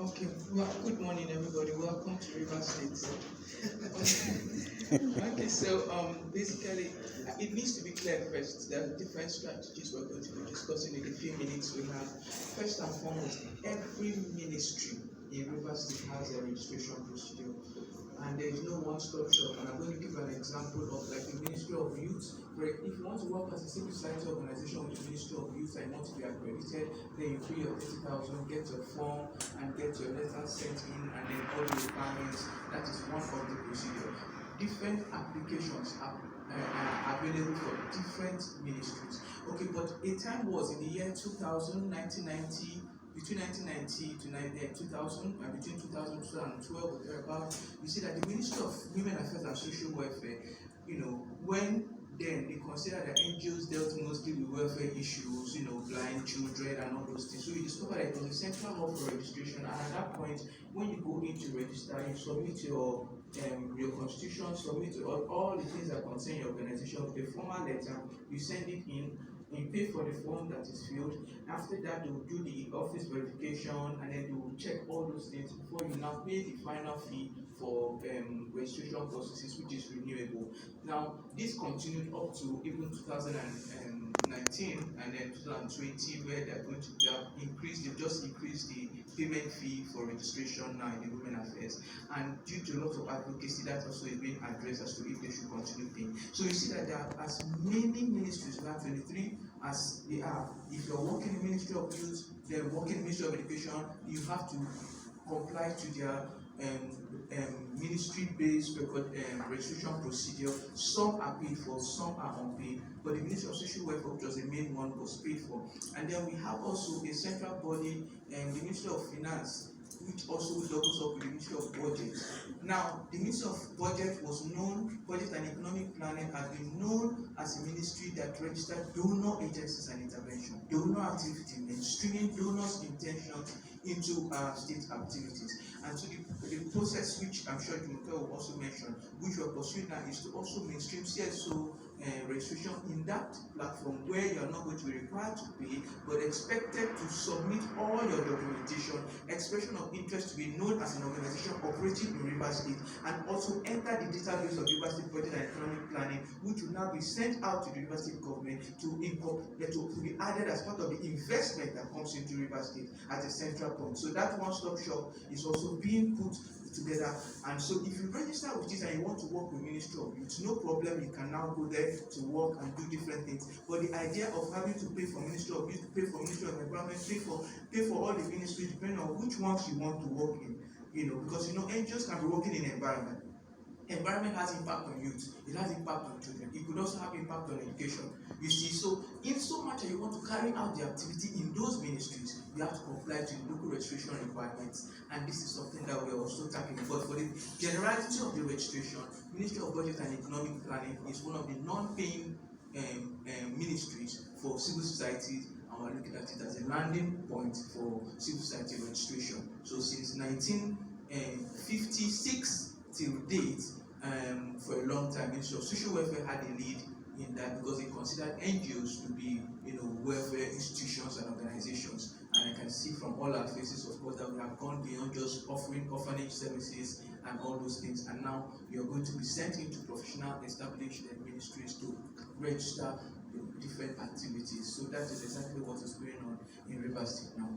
Okay, well, good morning, everybody. Welcome to River State. Okay, so basically, it needs to be clear first that different strategies we're going to be discussing in the few minutes we have. First and foremost, every ministry in River State has a registration procedure, and there is no one-stop shop. And I'm going to give an example of like the Ministry of Youth. If you want to work as a civil society organization with the Ministry of Youth and want to be accredited, then you pay your 30,000, get your form, and get your letter sent in, and then all the requirements. That is one of the procedure. Different applications are available for different ministries. Okay, but a time was in the year 2000, 1990, between 1990 to 2000, and between 2000 and 2012 or thereabout, you see that the Ministry of Women Affairs and Social Welfare, when then they consider that NGOs dealt mostly with welfare issues, blind children and all those things. So you discover that it was a central hub for registration, and at that point, when you go in to register, you submit your constitution, submit all the things that concern your organization with a formal letter, you send it in, you pay for the form that is filled. After that, they will do the office verification, and then they will check all those things before you now pay the final fee for registration processes, which is renewable. Now, this continued up to even 2019 and then 2020, where they've just increased the payment fee for registration now in the Women Affairs. And due to a lot of advocacy, that also is being addressed as to if they should continue paying. So you see that there are as many ministries, we have 23 as they are. If you're working in the Ministry of Youth, they're working in the Ministry of Education, you have to comply to their ministry-based registration procedure. Some are paid for, some are unpaid, but the Ministry of Social Welfare, which was the main one, was paid for. And then we have also a central body, the Ministry of Finance, which also doubles up with the Ministry of Budget. Now, the Ministry of Budget was known, Budget and Economic Planning has been known as a ministry that registered donor agencies and intervention, donor activity, mainstreaming donors' intentions into state activities. And so the process, which I'm sure Jumika will also mention, which we're pursuing now, is to also mainstream CSO registration in that platform where you're not going to be required to pay, but expected to submit all your documentation, expression of interest to be known as an organization operating in River State, and also enter the database of River State Budget and Economic Planning, which will now be sent out to the River State government to be added as part of the investment that comes into River State as a central point. So that one-stop shop is also being put together. And so if you register with this and you want to work with Ministry of Youth, no problem, you can now go there to work and do different things. But the idea of having to pay for Ministry of Youth, pay for Ministry of Environment, pay for all the ministries, depending on which ones you want to work in, because NGOs can be working in environment. Environment has impact on youth, it has impact on children, it could also have impact on education. You see, so in so much that you want to carry out the activity in those ministries, you have to comply to the local registration requirements, and this is something that we are also tackling. But for the generality of the registration, Ministry of Budget and Economic Planning is one of the non-paying ministries for civil societies, and we're looking at it as a landing point for civil society registration. So since 1956 till date, for a long time, Ministry of Social Welfare had a lead in that because they considered NGOs to be, welfare institutions and organizations. And I can see from all our faces, of course, that we have gone beyond just offering orphanage services and all those things. And now we are going to be sent into professional established ministries to register different activities. So that is exactly what is going on in River State now.